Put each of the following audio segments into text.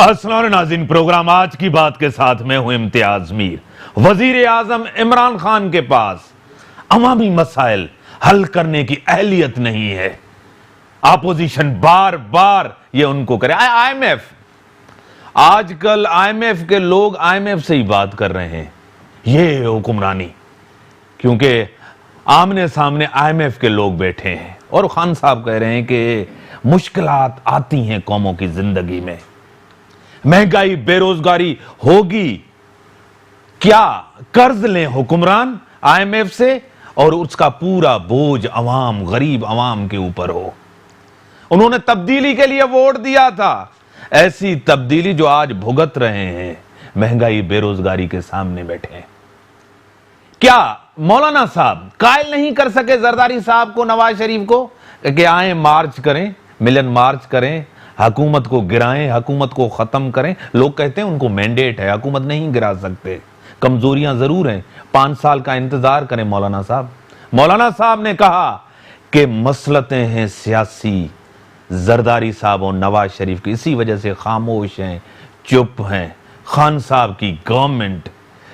السلام ناظرین، پروگرام آج کی بات کے ساتھ میں ہوں امتیاز میر۔ وزیر اعظم عمران خان کے پاس عوامی مسائل حل کرنے کی اہلیت نہیں ہے۔ اپوزیشن بار بار یہ ان کو کرے۔ آئی ایم ایف، آج کل آئی ایم ایف کے لوگ آئی ایم ایف سے ہی بات کر رہے ہیں۔ یہ حکمرانی، کیونکہ آمنے سامنے آئی ایم ایف کے لوگ بیٹھے ہیں اور خان صاحب کہہ رہے ہیں کہ مشکلات آتی ہیں قوموں کی زندگی میں، مہنگائی، بے روزگاری ہوگی، کیا قرض لیں حکمران آئی ایم ایف سے اور اس کا پورا بوجھ عوام، غریب عوام کے اوپر ہو۔ انہوں نے تبدیلی کے لیے ووٹ دیا تھا، ایسی تبدیلی جو آج بھگت رہے ہیں، مہنگائی، بے روزگاری کے سامنے بیٹھے ہیں۔ کیا مولانا صاحب قائل نہیں کر سکے زرداری صاحب کو، نواز شریف کو، کہ آئیں مارچ کریں، ملن مارچ کریں، حکومت کو گرائیں، حکومت کو ختم کریں؟ لوگ کہتے ہیں ان کو مینڈیٹ ہے، حکومت نہیں گرا سکتے، کمزوریاں ضرور ہیں، 5 سال کا انتظار کریں مولانا صاحب۔ مولانا صاحب نے کہا کہ مسلطیں ہیں سیاسی، زرداری صاحب اور نواز شریف کی، اسی وجہ سے خاموش ہیں، چپ ہیں۔ خان صاحب کی گورنمنٹ،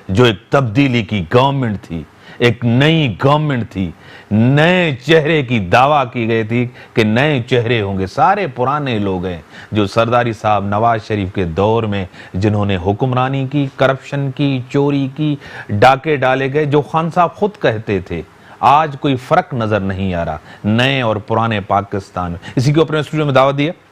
جو ایک تبدیلی کی گورنمنٹ تھی، ایک نئی گورنمنٹ تھی، نئے چہرے کی دعویٰ کی گئی تھی کہ نئے چہرے ہوں گے، سارے پرانے لوگ ہیں جو سرداری صاحب نواز شریف کے دور میں جنہوں نے حکمرانی کی، کرپشن کی، چوری کی، ڈاکے ڈالے گئے، جو خان صاحب خود کہتے تھے آج کوئی فرق نظر نہیں آ رہا نئے اور پرانے پاکستان میں۔ اسی کو اپنے اسٹوڈیو میں دعوت دی ہے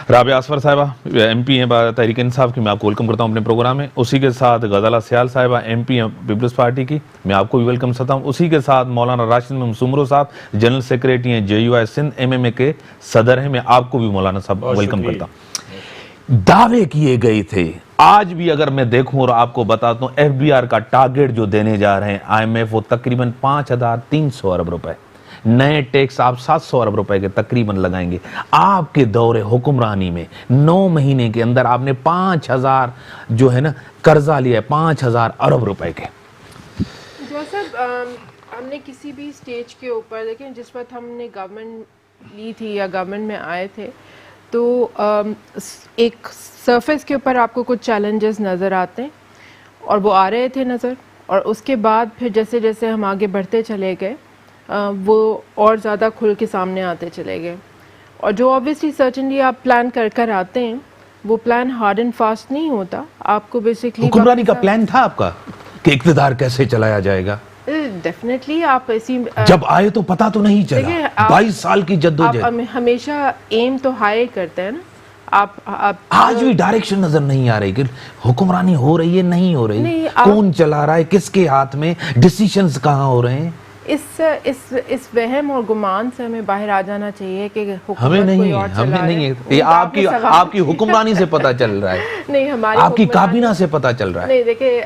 رابعہ اصفر صاحبہ، ایم پی ہیں تحریک انصاف کی، میں آپ کو ویلکم کرتا ہوں اپنے پروگرام میں۔ اسی کے ساتھ غزالہ سیال صاحبہ، ایم پی ہیں پیپلز پارٹی کی، میں آپ کو بھی ویلکم کرتا ہوں۔ اسی کے ساتھ مولانا راشد محمد سمرو صاحب، جنرل سیکریٹری ہیں J U I Sindh, M M A کے صدر ہیں، میں آپ کو بھی مولانا صاحب ویلکم کرتا ہوں۔ دعوے کیے گئے تھے، آج بھی اگر میں دیکھوں اور آپ کو بتاتا ہوں، ایف بی آر کا ٹارگٹ جو دینے جا رہے ہیں آئی ایم ایف، وہ تقریباً 5300 ارب روپے، نئے ٹیکس آپ 700 ارب روپے کے تقریباً لگائیں گے۔ آپ کے دور حکمرانی میں 9 مہینے کے اندر آپ نے 5000 جو ہے نا قرضہ لیا ہے، 5000 ارب روپے کے۔ ہم نے کسی بھی سٹیج کے اوپر دیکھیں، جس وقت ہم نے گورنمنٹ لی تھی یا گورنمنٹ میں آئے تھے، تو ایک سرفیس کے اوپر آپ کو کچھ چیلنجز نظر آتے ہیں اور وہ آ رہے تھے نظر، اور اس کے بعد پھر جیسے جیسے ہم آگے بڑھتے چلے گئے وہ اور زیادہ کھل کے سامنے آتے چلے گئے۔ اور جو آبویسلی سرٹنلی آپ پلان کر کر آتے ہیں، وہ پلان ہارڈ اینڈ فاسٹ نہیں ہوتا۔ آپ کو بیسکلی حکمرانی کا پلان تھا آپ کا کہ اقتدار کیسے چلایا جائے گا؟ ڈیفینیٹلی آپ اسی جب آئے تو پتہ تو نہیں چلا، 22 سال کی جدوجہد۔ آپ ہمیشہ ایم تو ہائی کرتے ہیں نا، آپ آج بھی ڈائریکشن نظر نہیں آ رہی کہ حکمرانی ہو رہی ہے نہیں ہو رہی، کون چلا رہا ہے، کس کے ہاتھ میں، ڈیسیشنز کہاں ہو رہے ہیں۔ اس وہم اور گمان سے ہمیں باہر آ جانا چاہیے کہ ہمیں نہیں ہے، یہ آپ کی حکمرانی سے پتہ چل رہا ہے، نہیں ہماری آپ کی کابینہ سے پتہ چل رہا ہے۔ نہیں دیکھیں،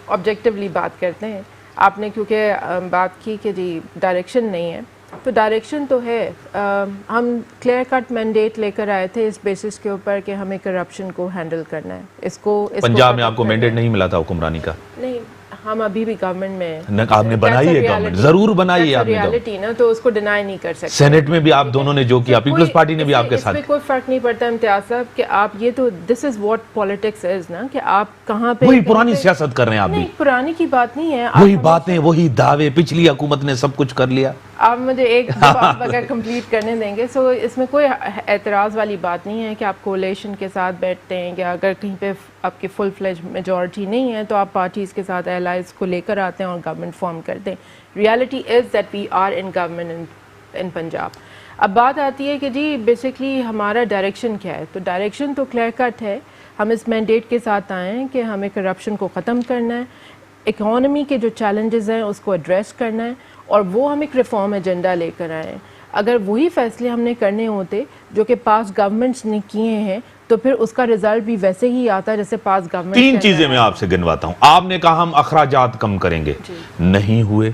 آبجیکٹیولی بات کرتے ہیں، آپ نے کیونکہ بات کی کہ جی ڈائریکشن نہیں ہے، تو ڈائریکشن تو ہے۔ ہم کلیئر کٹ مینڈیٹ لے کر آئے تھے اس بیسس کے اوپر کہ ہمیں کرپشن کو ہینڈل کرنا ہے۔ اس کو پنجاب میں آپ کو مینڈیٹ نہیں ملا تھا حکمرانی کا؟ نہیں، ہم ابھی بھی گورنمنٹ میں، آپ نے بنائی ہے گورنمنٹ، ضرور بنائی ہے آپ نے ریالٹی نا، تو اس کو ڈینائی نہیں کر سکتے۔ سینٹ میں بھی آپ دونوں نے جو کیا، پیپلز پارٹی نے بھی آپ کے ساتھ۔ اس میں کوئی فرق نہیں پڑتا امتیاز صاحب کہ آپ یہ تو دس از واٹ پالیٹکس از نا، کہ آپ کہاں پہ وہی پرانی سیاست کر رہے ہیں آپ بھی۔ نہیں، پرانی کی بات نہیں ہے، وہی باتیں، وہی دعوے، پچھلی حکومت نے سب کچھ کر لیا۔ آپ مجھے ایک بات اگر کمپلیٹ کرنے دیں گے، سو اس میں کوئی اعتراض والی بات نہیں ہے کہ آپ کولیشن کے ساتھ بیٹھتے ہیں، یا اگر کہیں پہ آپ کی فل فلیج میجورٹی نہیں ہے تو آپ پارٹیز کے ساتھ الائز کو لے کر آتے ہیں اور گورنمنٹ فارم کرتے ہیں۔ Reality is that we are in government in Punjab. اب بات آتی ہے کہ جی بیسکلی ہمارا ڈائریکشن کیا ہے، تو ڈائریکشن تو کلیئر کٹ ہے۔ ہم اس مینڈیٹ کے ساتھ آئے ہیں کہ ہمیں کرپشن کو ختم کرنا ہے، اکانومی کے جو چیلنجز ہیں اس کو ایڈریس کرنا ہے، اور وہ ہم ایک ریفارم ایجنڈا لے کر آئے ہیں۔ اگر وہی فیصلے ہم نے کرنے ہوتے جو کہ پاس گورنمنٹس نے کیے ہیں، تو پھر اس کا رزلٹ بھی ویسے ہی آتا جیسے پاس گورنمنٹ۔ 3 چیزیں میں آپ سے گنواتا ہوں۔ آپ نے کہا ہم اخراجات کم کریں گے، نہیں ہوئے۔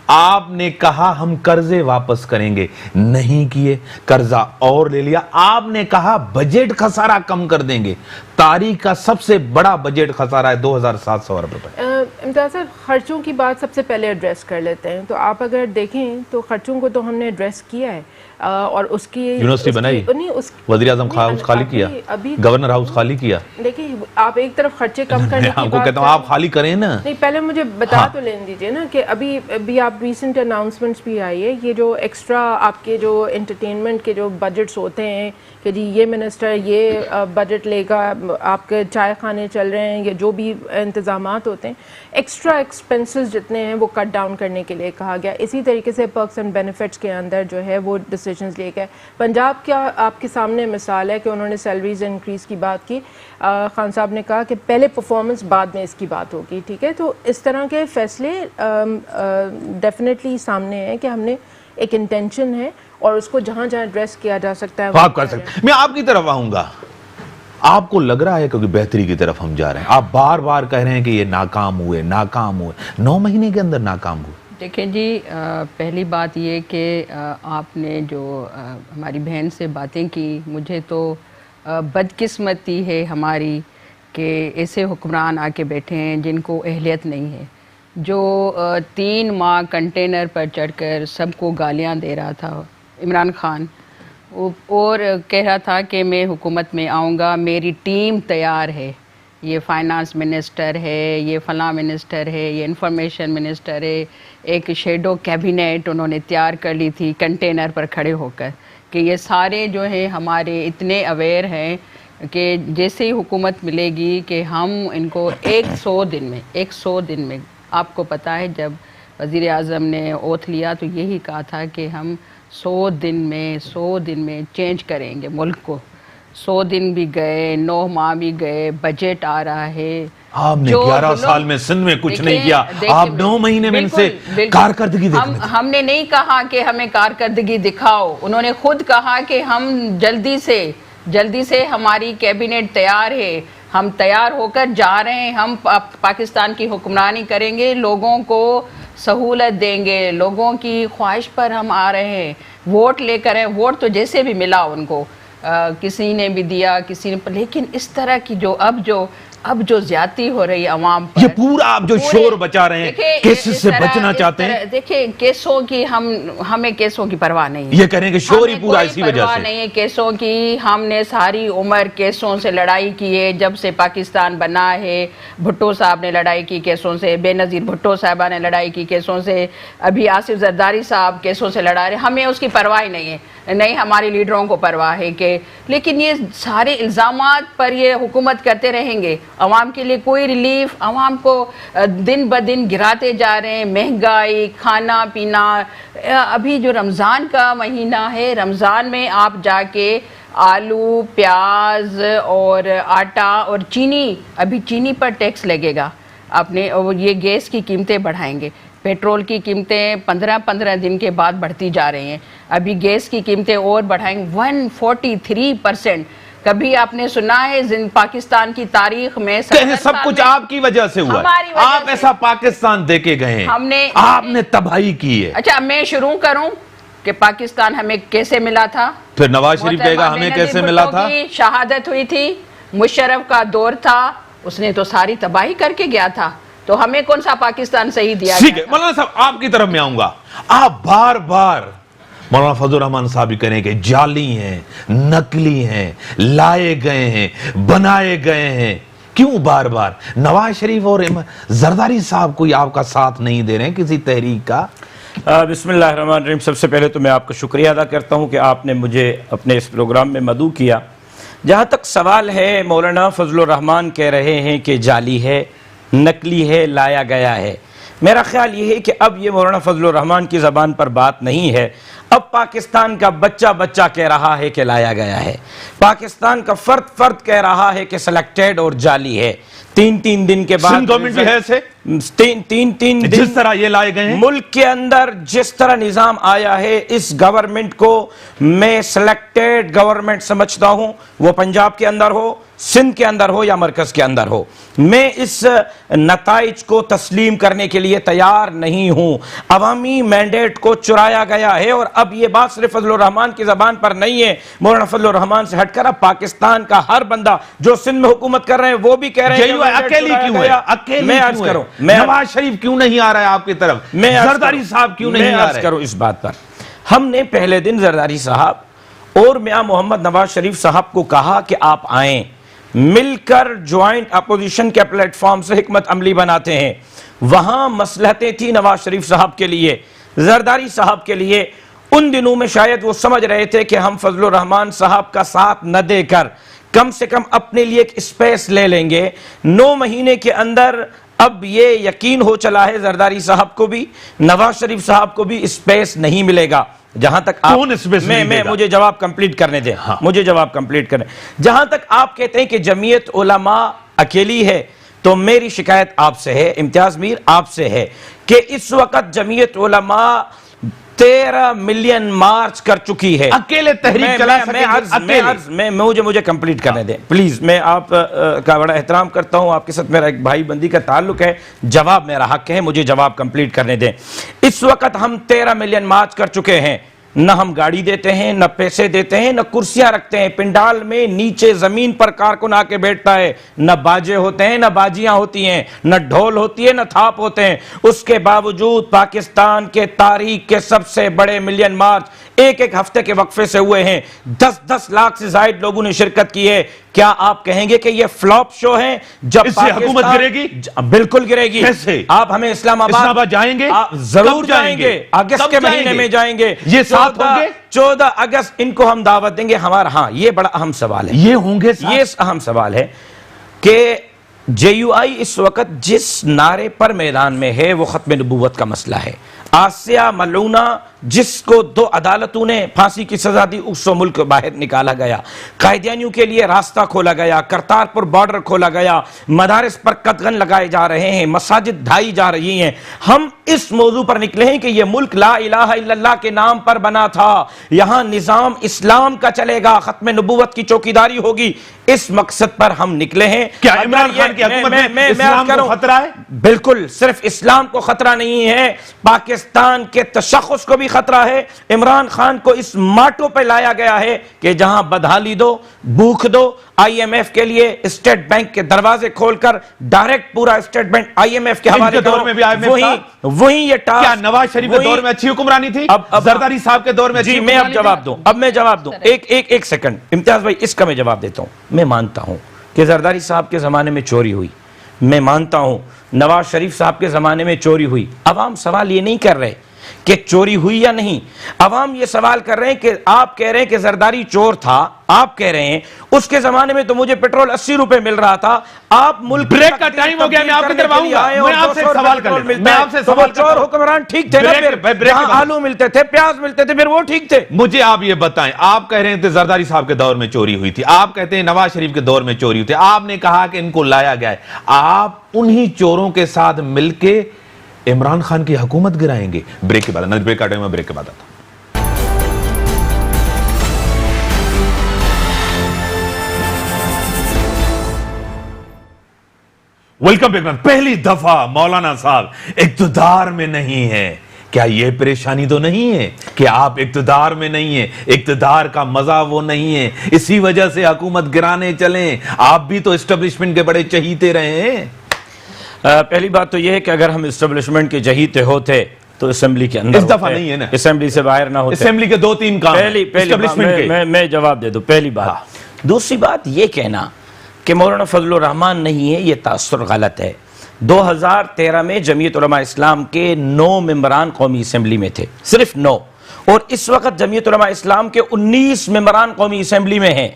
آپ نے کہا ہم قرضے واپس کریں گے، نہیں کیے، قرضہ اور لے لیا۔ آپ نے کہا بجٹ خسارہ کم کر دیں گے، تاریخ کا سب سے بڑا بجٹ خسارہ ہے 2700 ارب روپے۔ امتیاز صاحب، خرچوں کی بات سب سے پہلے ایڈریس کر لیتے ہیں۔ تو آپ اگر دیکھیں تو خرچوں کو تو ہم نے ایڈریس کیا ہے، اور اس کی یونیورسٹی بنائی، وزیر اعظم ہاؤس خالی کیا، گورنر ہاؤس خالی کیا. دیکھیں آپ ایک طرف خرچے کم کرنے کی آپ کو کہتا ہوں آپ خالی کریں نا. نہیں پہلے مجھے بتا تو لین دیجئے نا کہ ابھی آپ ریسنٹ اناؤنسمنٹس بھی آئی ہے، یہ جو ایکسٹرا آپ کے جو انٹرٹینمنٹ کے جو بجٹس ہوتے ہیں کہ جی یہ منسٹر یہ بجٹ لے گا، آپ کے چائے خانے چل رہے ہیں یا جو بھی انتظامات ہوتے ہیں، ایکسٹرا ایکسپنسز جتنے ہیں وہ کٹ ڈاؤن کرنے کے لیے کہا گیا. اسی طریقے سے پرکس اینڈ بینیفٹس کے اندر جو ہے وہ ڈیسیجنز لے گئے. پنجاب کیا آپ کے سامنے مثال ہے کہ انہوں نے سیلریز انکریز کی بات کی، خان صاحب نے کہا کہ پہلے پرفارمنس بعد میں اس کی بات ہوگی. ٹھیک ہے، تو اس طرح کے فیصلے ڈیفینیٹلی سامنے ہیں کہ ہم نے ایک انٹینشن ہے اور اس کو جہاں جہاں ایڈریس کیا جا سکتا ہے آپ کر سکتے. میں آپ کی طرف آؤں گا، آپ کو لگ رہا ہے کہ بہتری کی طرف ہم جا رہے ہیں؟ آپ بار بار کہہ رہے ہیں کہ یہ ناکام ہوئے 9 مہینے کے اندر ناکام ہوئے. دیکھیں جی، پہلی بات یہ کہ آپ نے جو ہماری بہن سے باتیں کی، مجھے تو بدقسمتی ہے ہماری کہ ایسے حکمران آ کے بیٹھے ہیں جن کو اہلیت نہیں ہے، جو 3 ماہ کنٹینر پر چڑھ کر سب کو گالیاں دے رہا تھا عمران خان، اور کہہ رہا تھا کہ میں حکومت میں آؤں گا، میری ٹیم تیار ہے، یہ فائنانس منسٹر ہے، یہ فلاں منسٹر ہے، یہ انفارمیشن منسٹر ہے، ایک شیڈو کیبنیٹ انہوں نے تیار کر لی تھی کنٹینر پر کھڑے ہو کر کہ یہ سارے جو ہیں ہمارے اتنے اویئر ہیں کہ جیسے ہی حکومت ملے گی کہ ہم ان کو 100 دن میں آپ کو پتہ ہے جب وزیر اعظم نے اوتھ لیا تو یہی کہا تھا کہ ہم 100 دن میں چینج کریں گے ملک کو. 100 دن بھی گئے، 9 ماہ بھی گئے، بجٹ آ رہا ہے. آپ نے 11 سال میں سندھ میں کچھ نہیں کیا، آپ 9 مہینے میں ان سے کارکردگی دیکھیں. ہم نے نہیں کہا کہ ہمیں کارکردگی دکھاؤ، انہوں نے خود کہا کہ ہم جلدی سے ہماری کیبنٹ تیار ہے، ہم تیار ہو کر جا رہے ہیں، ہم پاکستان کی حکمرانی کریں گے، لوگوں کو سہولت دیں گے، لوگوں کی خواہش پر ہم آ رہے ہیں، ووٹ لے کر ہیں. ووٹ تو جیسے بھی ملا ان کو، کسی نے بھی دیا کسی نے، لیکن اس طرح کی اب جو زیادتی ہو رہی عوام پر، یہ پورا آپ جو شور بچا رہے ہیں کیسز سے بچنا چاہتے ہیں. دیکھیں کیسوں کی ہمیں کیسوں کی پرواہ نہیں ہے، یہ کہہ رہے ہیں کہ شور ہی پورا اسی وجہ سے نہیں ہے کیسوں کی. ہم نے ساری عمر کیسوں سے لڑائی کی ہے، جب سے پاکستان بنا ہے. بھٹو صاحب نے لڑائی کی کیسوں سے، بے نظیر بھٹو صاحبہ نے لڑائی کی کیسوں سے، ابھی آصف زرداری صاحب کیسوں سے لڑا رہے. ہمیں اس کی پرواہ نہیں ہے، نہیں ہمارے لیڈروں کو پرواہ ہے کہ، لیکن یہ سارے الزامات پر یہ حکومت کرتے رہیں گے. عوام کے لیے کوئی ریلیف، عوام کو دن بدن گراتے جا رہے ہیں، مہنگائی، کھانا پینا. ابھی جو رمضان کا مہینہ ہے، رمضان میں آپ جا کے آلو، پیاز اور آٹا اور چینی، ابھی چینی پر ٹیکس لگے گا آپ نے، یہ گیس کی قیمتیں بڑھائیں گے. پیٹرول کی قیمتیں 15 دن کے بعد بڑھتی جا رہی ہیں، ابھی گیس کی قیمتیں اور بڑھائیں گے 143%. کبھی آپ نے سنا ہے پاکستان کی تاریخ میں سب کچھ آپ کی وجہ سے ہوا ہے، آپ ایسا پاکستان دے کے گئے ہیں، آپ نے تباہی کی ہے. اچھا میں شروع کروں کہ پاکستان ہمیں کیسے ملا تھا، پھر نواز شریف کہے گا ہمیں کیسے ملا تھا. شہادت ہوئی تھی، مشرف کا دور تھا، اس نے تو ساری تباہی کر کے گیا تھا، تو ہمیں کون سا پاکستان صحیح دیا گیا تھا. مولانا صاحب آپ کی طرف میں آؤں گا. آپ بار بار مولانا فضل الرحمان صاحب بھی کہنے کہ جعلی ہیں، نقلی ہیں، لائے گئے ہیں، بنائے گئے ہیں. کیوں بار بار نواز شریف اور زرداری صاحب کوئی آپ کا ساتھ نہیں دے رہے ہیں کسی تحریک کا؟ بسم اللہ الرحمن الرحیم. سب سے پہلے تو میں آپ کا شکریہ ادا کرتا ہوں کہ آپ نے مجھے اپنے اس پروگرام میں مدعو کیا. جہاں تک سوال ہے، مولانا فضل الرحمان کہہ رہے ہیں کہ جعلی ہے، نقلی ہے، لایا گیا ہے. میرا خیال یہ ہے کہ اب یہ مولانا فضل الرحمان کی زبان پر بات نہیں ہے، اب پاکستان کا بچہ کہہ رہا ہے کہ لایا گیا ہے. پاکستان کا فرد کہہ رہا ہے کہ سلیکٹڈ اور جعلی ہے. 3 دن کے بعد سندھ گورنمنٹ بھی ہے ایسے 3 دن جس طرح یہ لائے گئے ہیں. ملک کے اندر جس طرح نظام آیا ہے، اس گورنمنٹ کو میں سلیکٹڈ گورنمنٹ سمجھتا ہوں، وہ پنجاب کے اندر ہو، سندھ کے اندر ہو یا مرکز کے اندر ہو. میں اس نتائج کو تسلیم کرنے کے لیے تیار نہیں ہوں. عوامی مینڈیٹ کو چرایا گیا ہے، اور اب یہ بات صرف فضل الرحمان کی زبان پر نہیں ہے. مولانا فضل الرحمان سے ہٹ کر اب پاکستان کا ہر بندہ جو سندھ میں حکومت کر رہے ہیں وہ بھی کہہ رہے ہیں اکیلی کیوں ہے؟ میں عرض کروں، نواز شریف کیوں نہیں آ رہا ہے آپ کی طرف؟ زرداری صاحب کیوں نہیں آ رہے؟ کروں اس بات پر ہم نے پہلے دن زرداری صاحب اور میاں محمد نواز شریف صاحب کو کہا کہ آپ آئیں، مل کر جوائنٹ اپوزیشن کے پلیٹ فارم سے حکمت عملی بناتے ہیں. وہاں مصلحتیں تھی نواز شریف صاحب کے لیے، زرداری صاحب کے لیے. ان دنوں میں شاید وہ سمجھ رہے تھے کہ ہم فضل الرحمان صاحب کا ساتھ نہ دے کر کم سے کم اپنے لیے ایک اسپیس لے لیں گے. 9 مہینے کے اندر اب یہ یقین ہو چلا ہے زرداری صاحب کو بھی، نواز شریف صاحب کو بھی اسپیس نہیں ملے گا. جہاں تک مجھے جواب کمپلیٹ کرنے دیں، مجھے جواب کمپلیٹ کرنے. جہاں تک آپ کہتے ہیں کہ جمعیت علماء اکیلی ہے، تو میری شکایت آپ سے ہے، امتیاز میر آپ سے ہے، کہ اس وقت جمعیت علماء 13 ملین مارچ کر چکی ہے. اکیلے تحریک چلا سکیں؟ مجھے کمپلیٹ کرنے دیں پلیز. میں آپ کا بڑا احترام کرتا ہوں، آپ کے ساتھ میرا ایک بھائی بندی کا تعلق ہے، جواب میرا حق ہے، مجھے جواب کمپلیٹ کرنے دیں. اس وقت ہم 13 ملین مارچ کر چکے ہیں. نہ ہم گاڑی دیتے ہیں، نہ پیسے دیتے ہیں، نہ کرسیاں رکھتے ہیں. پنڈال میں نیچے زمین پر کارکن آ کے بیٹھتا ہے. نہ باجے ہوتے ہیں، نہ باجیاں ہوتی ہیں، نہ ڈھول ہوتی ہے، نہ تھاپ ہوتے ہیں. اس کے باوجود پاکستان کے تاریخ کے سب سے بڑے ملین مارچ ایک ہفتے کے وقفے سے ہوئے ہیں. 10 لاکھ سے زائد لوگوں نے شرکت کی ہے. کیا آپ کہیں گے کہ یہ فلاپ شو ہے؟ جب اس سے حکومت گرے گی؟ بالکل گرے گی. کیسے؟ آپ ہمیں اسلام آباد جائیں گے؟ ضرور جائیں گے، اگست کے مہینے میں جائیں گے. یہ ساتھ ہوں گے؟ 14 اگست ان کو ہم دعوت دیں گے. ہمارا ہاں یہ بڑا اہم سوال ہے، یہ ہوں گے یہ اہم سوال ہے کہ جے یو آئی اس وقت جس نعرے پر میدان میں ہے وہ ختم نبوت کا مسئلہ ہے. آسیہ ملعونہ جس کو 2 عدالتوں نے پھانسی کی سزا دی، اس کو ملک باہر نکالا گیا. قائدیانیوں کے لیے راستہ کھولا گیا، کرتارپور بارڈر کھولا گیا، مدارس پر قدغن لگائے جا رہے ہیں، مساجد ڈھائی جا رہی ہیں. ہم اس موضوع پر نکلے ہیں کہ یہ ملک لا الہ الا اللہ کے نام پر بنا تھا، یہاں نظام اسلام کا چلے گا، ختم نبوت کی چوکیداری ہوگی. اس مقصد پر ہم نکلے ہیں. کیا عمران خان کی حکومت میں اسلام کو خطرہ ہے؟ بالکل، صرف اسلام کو خطرہ نہیں ہے، پاکستان کے تشخص کو بھی خطرہ ہے. عمران خان کو اس ماٹو پہ لایا گیا ہے کہ جہاں بدحالی دو، بھوک دو. آئی ایم ایف کے لیے اسٹیٹ بینک کے دروازے کھول کر ڈائریکٹ پورا State Bank I M F کے حوالے کرو. وہی یہ ٹاسک. کیا نواز شریف کے دور میں اچھی حکمرانی تھی؟ زرداری صاحب کے دور میں اچھی میں اب جواب دوں. اب میں جواب دوں. ایک سیکنڈ امتیاز بھائی، اس کا میں جواب دیتا ہوں. میں مانتا ہوں کہ زرداری صاحب کے زمانے میں چوری ہوئی، میں مانتا ہوں نواز شریف صاحب کے زمانے میں چوری ہوئی. عوام سوال یہ نہیں کر رہے کہ چوری ہوئی یا نہیں، عوام یہ سوال کر رہے ہیں کہ آپ کہہ رہے ہیں کہ زرداری چور تھا، آپ کہہ رہے ہیں اس کے زمانے میں تو مجھے پیٹرول 80 روپے مل رہا تھا. آپ ملک بریک کا ٹائم ہو گیا، میں آپ کی طرف آؤں گا. میں آپ سے سوال کر لیتا ہوں. میں آپ سے سوال کرتا ہوں. چور حکمران ٹھیک تھے نا؟ پھر جہاں آلو ملتے تھے، پیاز ملتے تھے، پھر وہ ٹھیک تھے. مجھے آپ یہ بتائیں، آپ کہہ رہے ہیں کہ زرداری صاحب کے دور میں چوری ہوئی تھی، آپ کہتے ہیں نواز شریف کے دور میں چوری ہوئی تھی، آپ نے کہا کہ ان کو لایا گیا ہے. آپ انہی چوروں کے ساتھ مل کے عمران خان کی حکومت گرائیں گے؟ بریک کے بعد، بریک کا ٹائم ہے، بریک کے بعد آتا ہوں. Welcome back. پہلی دفعہ مولانا صاحب اقتدار میں نہیں ہے. کیا یہ پریشانی تو نہیں ہے کہ آپ اقتدار میں نہیں ہیں؟ اقتدار کا مزہ وہ نہیں ہے، اسی وجہ سے حکومت گرانے چلیں. آپ بھی تو اسٹیبلشمنٹ کے بڑے چہیتے رہے ہیں. پہلی بات تو یہ ہے کہ اگر ہم اسٹیبلشمنٹ کے چہیتے ہوتے تو اسمبلی کے اندر اس دفعہ نہیں ہے نا، اسمبلی سے باہر نہ ہوتے. اسمبلی کے 2-3 کام میں جواب دے دوں. پہلی بات. دوسری بات یہ کہنا کہ مولانا فضل الرحمان نہیں ہے، یہ تاثر غلط ہے. 2013 میں جمعیت علماء اسلام کے 9 ممبران قومی اسمبلی میں تھے، صرف 9. اور اس وقت جمعیت علماء اسلام کے 19 ممبران قومی اسمبلی میں ہیں.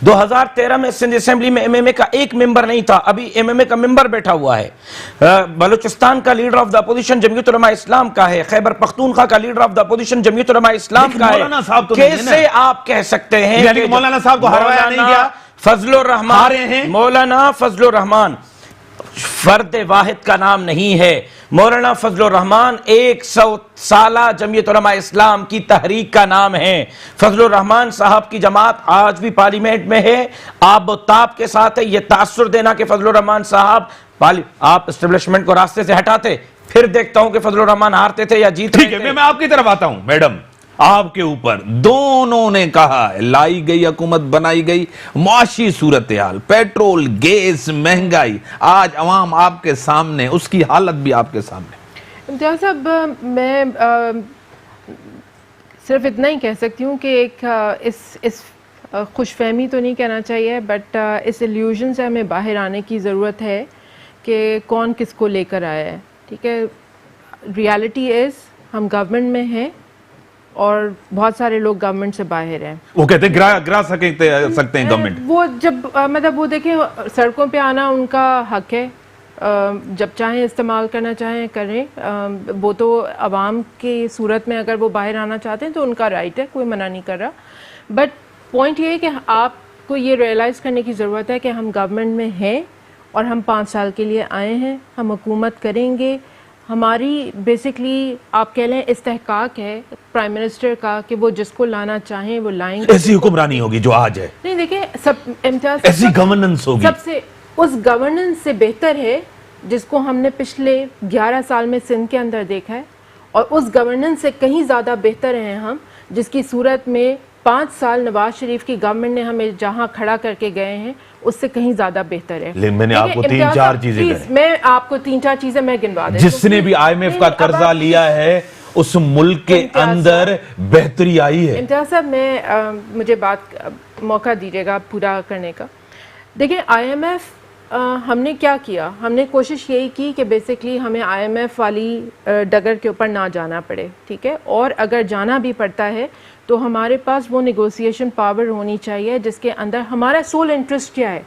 2013 میں سندھ اسمبلی میں ایم ایم اے کا ایک ممبر نہیں تھا، ابھی ایم ایم اے کا ممبر بیٹھا ہوا ہے. بلوچستان کا لیڈر آف دا اپوزیشن جمعیت علماء اسلام کا ہے. خیبر پختونخوا کا لیڈر آف دا اپوزیشن جمعیت علماء اسلام کا ہے. کیسے آپ کہہ سکتے ہیں کہ مولانا صاحب کو ہرایا نہیں گیا؟ فضل الرحمان، مولانا فضل الرحمان فرد واحد کا نام نہیں ہے. مولانا فضل الرحمان 100 سالہ جمعیت علماء اسلام کی تحریک کا نام ہے. فضل الرحمان صاحب کی جماعت آج بھی پارلیمنٹ میں ہے، آب و تاب کے ساتھ ہے. یہ تاثر دینا کہ فضل الرحمان صاحب آپ اسٹیبلشمنٹ کو راستے سے ہٹاتے، پھر دیکھتا ہوں کہ فضل الرحمان ہارتے تھے یا جیت رہے تھے. ٹھیک ہے، میں آپ کی طرف آتا ہوں. میڈم، آپ کے اوپر دونوں نے کہا لائی گئی حکومت، بنائی گئی معاشی صورتحال، پیٹرول، گیس، مہنگائی، آج عوام آپ کے سامنے، اس کی حالت بھی آپ کے سامنے. امتیاز صاحب، میں صرف اتنا ہی کہہ سکتی ہوں کہ ایک اس خوش فہمی تو نہیں کہنا چاہیے، بٹ اس ایلیوژن سے ہمیں باہر آنے کی ضرورت ہے کہ کون کس کو لے کر آیا ہے. ٹھیک ہے، ریالٹی از ہم گورنمنٹ میں ہیں اور بہت سارے لوگ گورنمنٹ سے باہر ہیں. وہ کہتے ہیں گرا سکتے ہیں گورنمنٹ. وہ جب مطلب وہ دیکھیں سڑکوں پہ آنا ان کا حق ہے، جب چاہیں استعمال کرنا چاہیں کریں، وہ تو عوام کی صورت میں اگر وہ باہر آنا چاہتے ہیں تو ان کا رائٹ ہے، کوئی منع نہیں کر رہا. بٹ پوائنٹ یہ ہے کہ آپ کو یہ ریئلائز کرنے کی ضرورت ہے کہ ہم گورنمنٹ میں ہیں اور ہم 5 سال کے لیے آئے ہیں، ہم حکومت کریں گے. ہماری بیسکلی آپ کہہ لیں استحقاق ہے پرائم منسٹر کا کہ وہ جس کو لانا چاہیں وہ لائیں گے. ایسی حکمرانی ہوگی جو آج ہے. نہیں دیکھیں سب امتیاز ایسی گورننس ہوگی سب سے اس گورننس سے بہتر ہے جس کو ہم نے پچھلے 11 سال میں سندھ کے اندر دیکھا ہے، اور اس گورننس سے کہیں زیادہ بہتر ہیں ہم جس کی صورت میں 5 سال نواز شریف کی گورنمنٹ نے ہمیں جہاں کھڑا کر کے گئے ہیں اس سے کہیں زیادہ بہتر ہے. لیکن میں نے آپ کو 3-4 چیزیں کہیں. میں آپ کو 3-4 چیزیں میں گنوا دیتا ہوں. جس نے بھی IMF کا قرضہ لیا ہے اس ملک کے اندر بہتری آئی ہے. امتیاز صاحب مجھے موقع دیجیے گا پورا کرنے کا. دیکھیں IMF ہم نے کیا کیا، ہم نے کوشش یہی کی کہ بیسکلی ہمیں IMF والی ڈگر کے اوپر نہ جانا پڑے. ٹھیک ہے، اور اگر جانا بھی پڑتا ہے تو ہمارے پاس وہ نیگوسیشن پاور ہونی چاہیے جس کے اندر ہمارا سول انٹرسٹ کیا ہے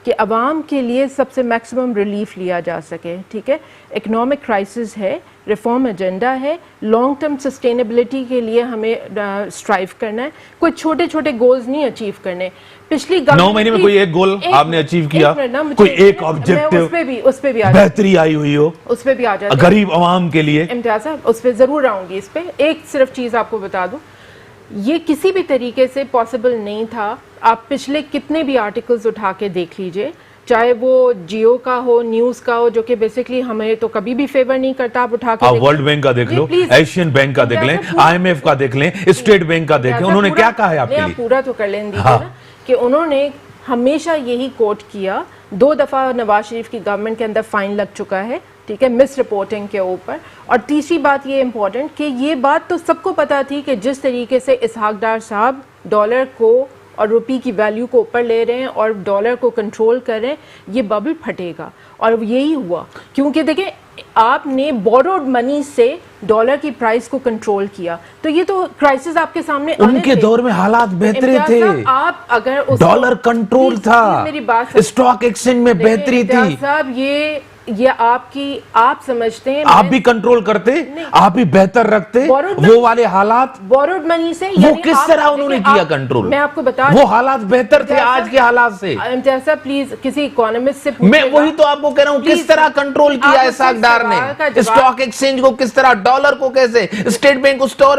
کہ عوام کے لیے سب سے میکسیمم ریلیف لیا جا سکے. ٹھیک ہے، اکنامک کرائسس ہے، ریفارم ایجنڈا ہے، لانگ ٹرم سسٹینیبلٹی کے لیے ہمیں اسٹرائیو کرنا ہے، کوئی چھوٹے چھوٹے گولز نہیں اچیو کرنے. پچھلی 9 مہینے میں کوئی ایک گول آپ نے اچیو کیا، کوئی ایک آبجیکٹو اس پہ بھی بہتری آئی ہوئی ہو اس پہ بھی آ جاتے غریب عوام کے لیے؟ امتیاز صاحب اس پہ ضرور آؤں گی. اس پہ ایک صرف چیز آپ کو بتا دوں، یہ کسی بھی طریقے سے پاسبل نہیں تھا. آپ پچھلے کتنے بھی آرٹیکلز اٹھا کے دیکھ لیجئے، چاہے وہ جیو کا ہو، نیوز کا ہو، جو کہ بیسکلی ہمیں تو کبھی بھی فیور نہیں کرتا. آپ اٹھا کے ورلڈ بینک کا دیکھ لو، ایشین بینک کا دیکھ لیں، IMF کا دیکھ لیں، اسٹیٹ بینک کا دیکھ لیں، انہوں نے کیا کہا ہے آپ کے لیے؟ پورا تو کر لیں دیجیے نا کہ انہوں نے ہمیشہ یہی کوٹ کیا. 2 دفعہ نواز شریف کی گورنمنٹ کے اندر فائن لگ چکا ہے، ٹھیک ہے، مس رپورٹنگ کے اوپر. اور تیسری بات یہ امپورٹنٹ کہ یہ بات تو سب کو پتا تھی کہ جس طریقے سے اسحاق ڈار صاحب ڈالر کو اور روپی کی ویلیو کو اوپر لے رہے ہیں اور ڈالر کو کنٹرول کر رہے ہیں، یہ ببل پھٹے گا. اور یہی ہوا کیونکہ دیکھیں آپ نے بوروڈ منی سے ڈالر کی پرائس کو کنٹرول کیا. تو یہ تو کرائسس آپ کے سامنے ان کے دور میں حالات بہترے تھے، آپ اگر ڈالر کنٹرول تھا، میری بات اسٹاک ایکسچینج میں بہتری تھی. صاحب یہ آپ سمجھتے ہیں آپ بھی کنٹرول کرتے، آپ بھی بہتر رکھتے وہ والے حالات. بورڈ منی سے وہ کس طرح انہوں نے کیا کنٹرول؟ میں آپ کو بتا وہ حالات بہتر تھے آج کے حالات سے. امتیاز صاحب پلیز کسی اکانومسٹ سے میں وہی تو آپ کو کہہ رہا ہوں، کس طرح کنٹرول کیا اسحاق ڈار نے اسٹاک ایکسچینج کو، کس طرح ڈالر کو، کیسے اسٹیٹ بینک اس دور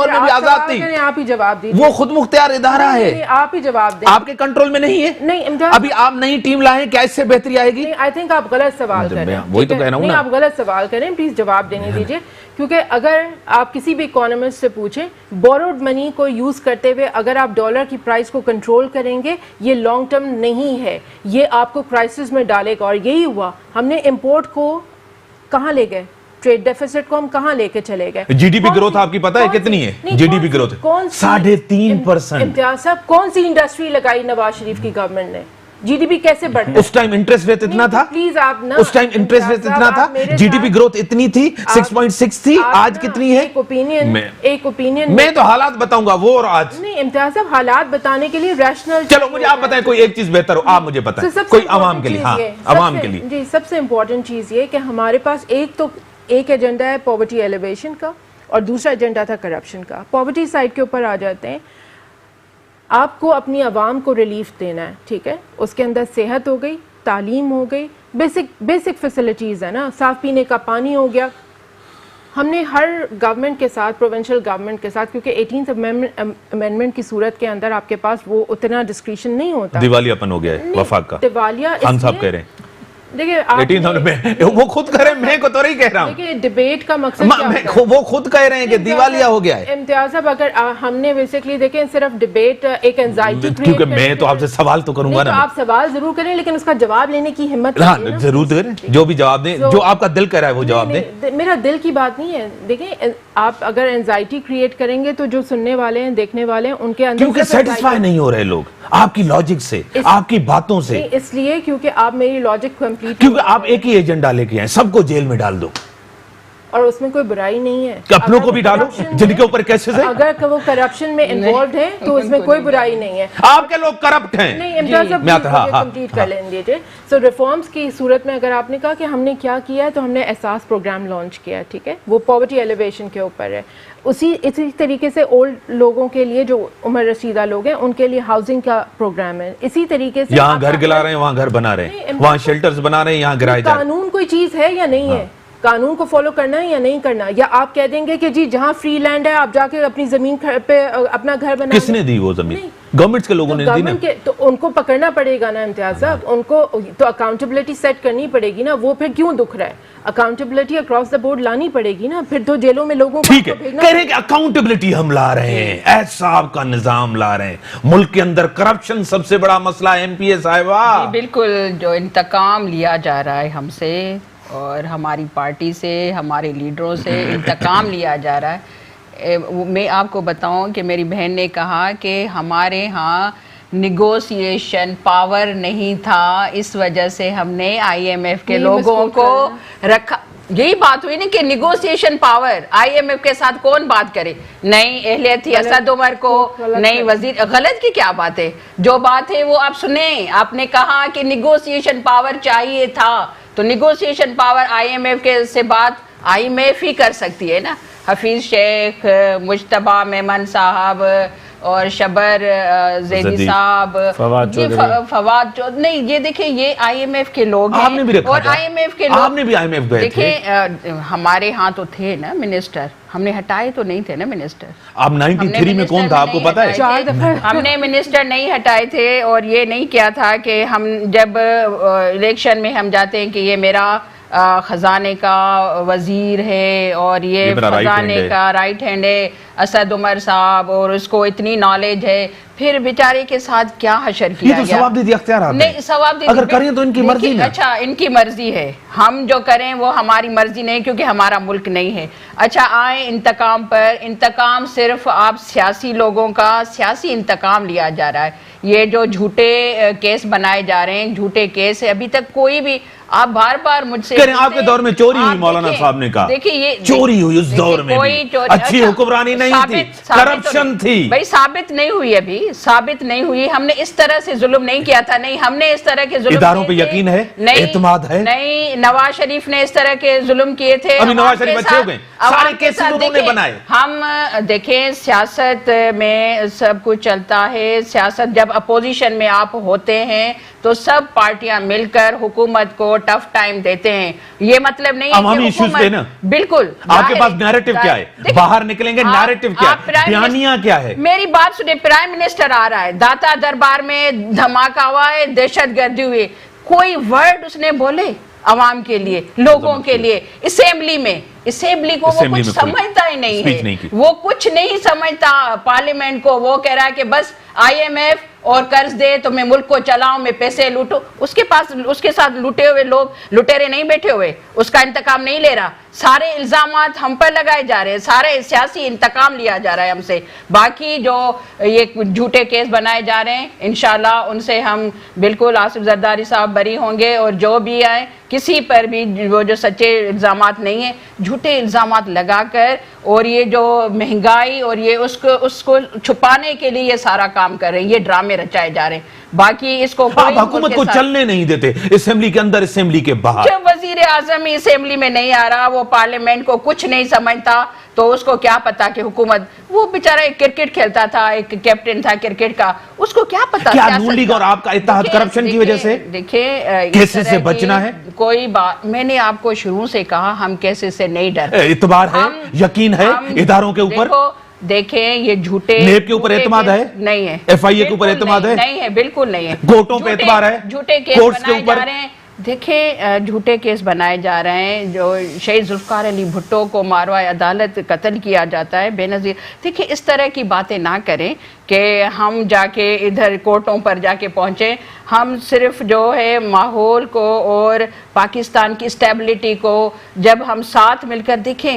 میں بھی آزاد تھی. آپ ہی جواب دیجیے، وہ خود مختار ادارہ ہے، آپ ہی جواب دیں. آپ کے کنٹرول میں نہیں ہے. نہیں ابھی آپ نئی ٹیم لائیں، کیا اس سے بہتری آئے گی؟ آئی تھنک آپ غلط سوال کر رہے ہیں. وہی تو کہہ رہا ہوں نا، آپ غلط سوال کریں، پلیز جواب دینے دیجیے. کیونکہ اگر آپ کسی بھی اکانومسٹ سے پوچھیں، بوروڈ منی کو یوز کرتے ہوئے اگر آپ ڈالر کی پرائس کو کنٹرول کریں گے، یہ لانگ ٹرم نہیں ہے، یہ آپ کو کرائسس میں ڈالے گا. اور یہی ہوا، ہم نے امپورٹ کو کہاں لے گئے، ٹریڈ ڈیفیسٹ کو ہم کہاں لے کے چلے گئے. جی ڈی پی گروتھ آپ کی پتہ ہے کتنی ہے؟ G D P growth 3.5%. Imtiaz صاحب کون سی انڈسٹری لگائی نواز شریف کی گورنمنٹ نے؟ جی ڈی پی کیسے بڑھتا ہے؟ اس ٹائم انٹرسٹ ریٹ اتنا تھا، پلیز آپ نا، اس ٹائم انٹرسٹ ریٹ اتنا تھا، جی ڈی پی گروتھ اتنی تھی 6.6 تھی، آج کتنی ہے؟ ایک اوپینین میں تو حالات بتاؤں گا وہ اور آج. نہیں امتیاز صاحب حالات بتانے کے لیے ریشنل. چلو مجھے آپ بتائیں کوئی ایک چیز بہتر ہو، آپ مجھے بتائیں کوئی عوام کے لیے. ہاں عوام کے لیے جی سب سے امپورٹنٹ چیز یہ کہ ہمارے پاس ایک ایجنڈا ہے پاورٹی ایلیویشن کا اور دوسرا ایجنڈا تھا کرپشن کا. پاورٹی سائڈ کے اوپر آ جاتے ہیں، آپ کو اپنی عوام کو ریلیف دینا ہے، ٹھیک ہے، اس کے اندر صحت ہو گئی، تعلیم ہو گئی، بیسک فیسلٹیز ہے نا، صاف پینے کا پانی ہو گیا. ہم نے ہر گورنمنٹ کے ساتھ، پروونشل گورنمنٹ کے ساتھ، کیونکہ 18th امینڈمنٹ کی صورت کے اندر آپ کے پاس وہ اتنا ڈسکریشن نہیں ہوتا. دیوالیہ پن ہو گیا ہے وفاق کا، دیوالیہ خان صاحب کہہ رہے ہیں دیکھیں 18 وہ خود کہہ رہے ہیں, میں کو تو نہیں کہہ رہا ہوں. دیکھیں ڈیبیٹ کا مقصد کیا ہوتا ہے؟ وہ خود کہہ رہے ہیں کہ دیوالیہ ہو گیا ہے. امتیاز صاحب اگر ہم نے بیسیکلی دیکھیں صرف ڈیبیٹ ایک انزائٹی کیونکہ میں تو آپ سے سوال تو کروں گا نا. آپ سوال ضرور کریں لیکن اس کا جواب لینے کی ہمت ہاں ضرور کریں, جو بھی جواب دیں, جو آپ کا دل کہہ رہا ہے وہ جواب دیں. میرا دل کی بات نہیں ہے. دیکھیں آپ اگر انزائٹی کریٹ کریں گے تو جو سننے والے ہیں, دیکھنے والے ہیں, ان کے اندر کیونکہ سیٹسفائی نہیں ہو رہے لوگ آپ کی لاجک سے, آپ کی باتوں سے. اس لیے کیونکہ آپ میری لاجک کمپلیٹ, کیونکہ آپ ایک ہی ایجنڈا لے کے آئے, سب کو جیل میں ڈال دو. اور اس میں کوئی برائی نہیں ہے. کہ اپنوں کو بھی ڈالو جن کے اوپر کیسز ہے. اگر وہ کرپشن میں انوالوڈ ہیں تو اس میں کوئی برائی نہیں ہے. آپ کے لوگ کرپٹ ہیں. نہیں امتیاز صاحب کمپلیٹ کر لیں دیجیے. سو ریفارمز کی صورت میں اگر آپ نے کہا کہ ہم نے کیا کیا ہے, تو ہم نے احساس پروگرام لانچ کیا ہے, ٹھیک ہے, وہ پاورٹی ایلیویشن کے اوپر ہے. اسی طریقے سے اولڈ لوگوں کے لیے جو عمر رسیدہ لوگ ہیں ان کے لیے ہاؤسنگ کا پروگرام ہے. اسی طریقے سے یہاں گھر گلا رہے ہیں, وہاں گھر بنا رہے ہیں, وہاں شیلٹرز بنا رہے ہیں, یہاں گرائے جا رہے ہیں. قانون کوئی چیز ہے یا نہیں ہے؟ قانون کو فالو کرنا ہے یا نہیں کرنا؟ یا آپ کہہ دیں گے کہ جی جہاں فری لینڈ ہے آپ جا کے اپنی زمین پہ اپنا گھر بنا. کس نے دی وہ زمین؟ گورنمنٹس کے لوگوں نے دی نا. تو ان کو پکڑنا پڑے گا نا امتیاز صاحب, ان کو تو اکاؤنٹیبلٹی سیٹ کرنی پڑے گی نا. وہ پھر کیوں دکھ رہا ہے؟ اکاؤنٹیبلٹی اکراس دا بورڈ لانی پڑے گی نا. پھر تو جیلوں میں لوگوں کو ٹھیک ہے, کہہ رہے ہیں کہ اکاؤنٹیبلٹی ہم لا رہے ہیں, احتساب کا نظام لا رہے ہیں. ملک کے اندر کرپشن سب سے بڑا مسئلہ ہے. ایم پی اے صاحبہ بالکل, جو انتقام لیا جا رہا ہے ہم سے اور ہماری پارٹی سے, ہمارے لیڈروں سے انتقام لیا جا رہا ہے. میں آپ کو بتاؤں کہ میری بہن نے کہا کہ ہمارے ہاں نیگوسیشن پاور نہیں تھا, اس وجہ سے ہم نے آئی ایم ایف کے لوگوں کو رکھا. یہی بات ہوئی نا کہ negotiation power, I M F کے ساتھ کون بات کرے؟ نہیں اہلیت تھی اسد عمر کو, نہیں وزیر. غلط کی کیا بات ہے؟ جو بات ہے وہ آپ سنیں. آپ نے کہا کہ نیگوسیشن پاور چاہیے تھا, تو negotiation power I M F کے سے بات آئی ایم ایف ہی کر سکتی ہے نا. حفیظ شیخ, مجتبیٰ میمن صاحب اور شبر زیدی صاحب, فواد چودھری, نہیں یہ دیکھیں یہ آئی ایم ایف کے لوگ ہیں. اور آئی ایم ایف کے لوگ دیکھیں ہمارے ہاں تو تھے نا منسٹر, ہم نے ہٹائے تو نہیں تھے نا منسٹر. اب 93 میں کون تھا آپ کو پتا ہے؟ ہم نے منسٹر نہیں ہٹائے تھے, اور یہ نہیں کیا تھا کہ ہم جب الیکشن میں ہم جاتے ہیں کہ یہ میرا خزانے کا وزیر ہے اور یہ خزانے کا رائٹ ہینڈ ہے اسد عمر صاحب, اور اس کو اتنی نالج ہے. پھر بیچارے کے ساتھ کیا حشر کیا گیا؟ یہ تو ثوابدیدی اختیارات ہیں. نہیں ثوابدیدی اگر کریں تو ان کی مرضی نا. اچھا ان کی مرضی ہے, ہم جو کریں وہ ہماری مرضی نہیں, کیونکہ ہمارا ملک نہیں ہے. اچھا آئیں انتقام پر. انتقام صرف آپ سیاسی لوگوں کا سیاسی انتقام لیا جا رہا ہے. یہ جو جھوٹے کیس بنائے جا رہے ہیں, جھوٹے کیس ہے. ابھی تک کوئی بھی, آپ بار بار مجھ سے کریں, آپ کے دور میں چوری ہوئی, مولانا صاحب نے کہا دیکھیں یہ چوری ہوئی, اس دور میں بھی اچھی حکمرانی نہیں تھی, کرپشن تھی. بھائی ثابت نہیں ہوئی, ابھی ثابت نہیں ہوئی. ہم نے اس طرح سے ظلم نہیں کیا تھا, نہیں ہم نے اس طرح کے ظلم, اداروں پہ یقین ہے, اعتماد ہے. نہیں نواز شریف نے اس طرح کے ظلم کیے تھے. ابھی نواز شریف اچھے ہو گئے, سارے کیسز انہوں نے بنائے. ہم دیکھیں سیاست میں سب کچھ چلتا ہے. سیاست جب اپوزیشن میں آپ ہوتے ہیں تو سب پارٹیاں مل کر حکومت کو ٹف ٹائم دیتے ہیں. یہ مطلب نہیں ہے عوامی ایشوز پہ نا, بالکل آپ کے پاس نیریٹو کیا ہے, باہر نکلیں گے نیریٹو کیا ہے, بیانیہ کیا ہے. میری بات سنیں, پرائم منسٹر آ رہا ہے, داتا دربار میں دھماکہ ہوا ہے, دہشت گردی ہوئی, کوئی ورڈ اس نے بولے عوام کے لیے, لوگوں کے لیے؟ اسمبلی میں, اسمبلی کو وہ کچھ سمجھتا ہی نہیں ہے, وہ کچھ نہیں سمجھتا. پارلیمنٹ کو وہ کہہ رہا ہے کہ بس آئی ایم ایف اور قرض دے تو میں ملک کو چلاؤں, میں پیسے لوٹوں. اس کے پاس اس کے ساتھ لوٹے ہوئے لوگ, لٹیرے نہیں بیٹھے ہوئے, اس کا انتقام نہیں لے رہا. سارے الزامات ہم پر لگائے جا رہے ہیں, سارے سیاسی انتقام لیا جا رہا ہے ہم سے. باقی جو یہ جھوٹے کیس بنائے جا رہے ہیں انشاءاللہ ان سے ہم بالکل, آصف زرداری صاحب بری ہوں گے, اور جو بھی آئے کسی پر بھی وہ جو سچے الزامات نہیں ہیں, جھوٹے الزامات لگا کر, اور یہ جو مہنگائی اور یہ اس کو چھپانے کے لیے یہ سارا کام کر رہے ہیں, یہ ڈرامے رچائے جا رہے ہیں. باقی اس کو آپ حکومت کو چلنے نہیں دیتے, اسمبلی کے اندر, اسمبلی کے باہر. جب وزیر اعظم اسمبلی میں نہیں آ رہا, وہ پارلیمنٹ کو کچھ نہیں سمجھتا, تو اس کو کیا پتا کہ حکومت, وہ بیچارہ ایک کرکٹ کھیلتا تھا, ایک کیپٹن تھا کرکٹ کا, اس کو کیا پتا. کیا نون لیگ اور آپ کا اتحاد کرپشن کی وجہ سے دیکھیں کیسز سے بچنا ہے؟ کوئی بات, میں نے آپ کو شروع سے کہا ہم کیسز سے نہیں ڈرتے. اعتبار ہے, یقین ہے اداروں کے اوپر. دیکھیں یہ جھوٹے, نیب کے اوپر اعتماد ہے نہیں ہے, ایف آئی اے کے اوپر اعتماد ہے نہیں ہے, بالکل نہیں ہے. کوٹوں پہ اعتبار ہے, جھوٹے کیس بنائے جا رہے ہیں, دیکھیں جھوٹے کیس بنائے جا رہے ہیں، جو شہید ذوالفقار علی بھٹو کو ماروائے عدالت قتل کیا جاتا ہے بے نظیر. دیکھیں اس طرح کی باتیں نہ کریں کہ ہم جا کے ادھر کورٹوں پر جا کے پہنچیں. ہم صرف جو ہے ماحول کو اور پاکستان کی اسٹیبلٹی کو جب ہم ساتھ مل کر دیکھیں،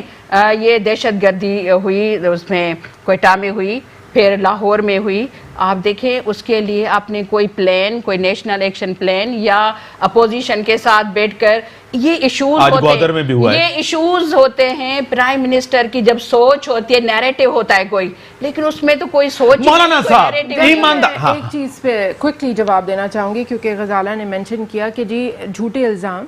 یہ دہشت گردی ہوئی اس میں کوئٹہ میں ہوئی، پھر لاہور میں ہوئی. آپ دیکھیں اس کے لیے آپ نے کوئی پلان، کوئی نیشنل ایکشن پلان یا اپوزیشن کے ساتھ بیٹھ کر یہ ایشوز ہوتے ہیں، یہ ایشوز ہوتے ہیں پرائم منسٹر کی جب سوچ ہوتی ہے، نیریٹو ہوتا ہے کوئی، لیکن اس میں تو کوئی سوچ نہیں. مولانا صاحب ایک چیز پہ کوئکلی جواب دینا چاہوں گی کیونکہ غزالہ نے مینشن کیا کہ جی جھوٹے الزام.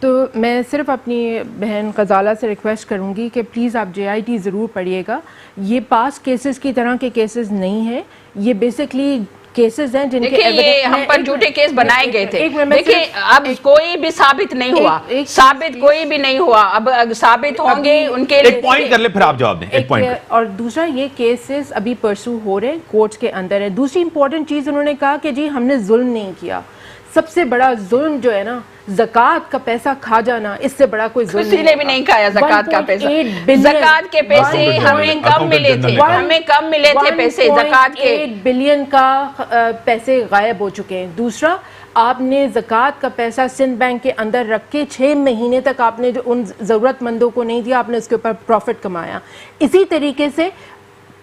تو میں صرف اپنی بہن غزالہ سے ریکویسٹ کروں گی کہ پلیز آپ JIT ضرور پڑھیے گا. یہ پاس کیسز کی طرح کے کیسز نہیں ہیں، یہ بیسکلی کیسز ہیں جن کے یہ ہم پر جھوٹے کیس بنائے گئے تھے. دیکھیں اب کوئی بھی ثابت نہیں ہوا، ثابت کوئی بھی نہیں ہوا. اب ثابت ہوں گے ان کے ایک پوائنٹ کر لے پھر آپ جواب دیں. ایک پوائنٹ. اور دوسرا یہ کیسز ابھی پرسو ہو رہے ہیں کورٹس کے اندر ہے. دوسری امپورٹنٹ چیز انہوں نے کہا کہ جی ہم نے ظلم نہیں کیا. سب سے بڑا ظلم جو ہے نا زکوٰۃ کا پیسہ کھا جانا، اس سے بڑا کوئی ظلم کسی نے بھی نہیں کھایا زکوٰۃ کا پیسہ. زکوٰۃ کے پیسے ہمیں کم ملے تھے، ہمیں کم ملے تھے پیسے زکوٰۃ کے. 1.8 بلین کا پیسے غائب ہو چکے ہیں. دوسرا آپ نے زکوٰۃ کا پیسہ سندھ بینک کے اندر رکھ کے 6 مہینے تک آپ نے جو ان ضرورت مندوں کو نہیں دیا، آپ نے اس کے اوپر پروفٹ کمایا. اسی طریقے سے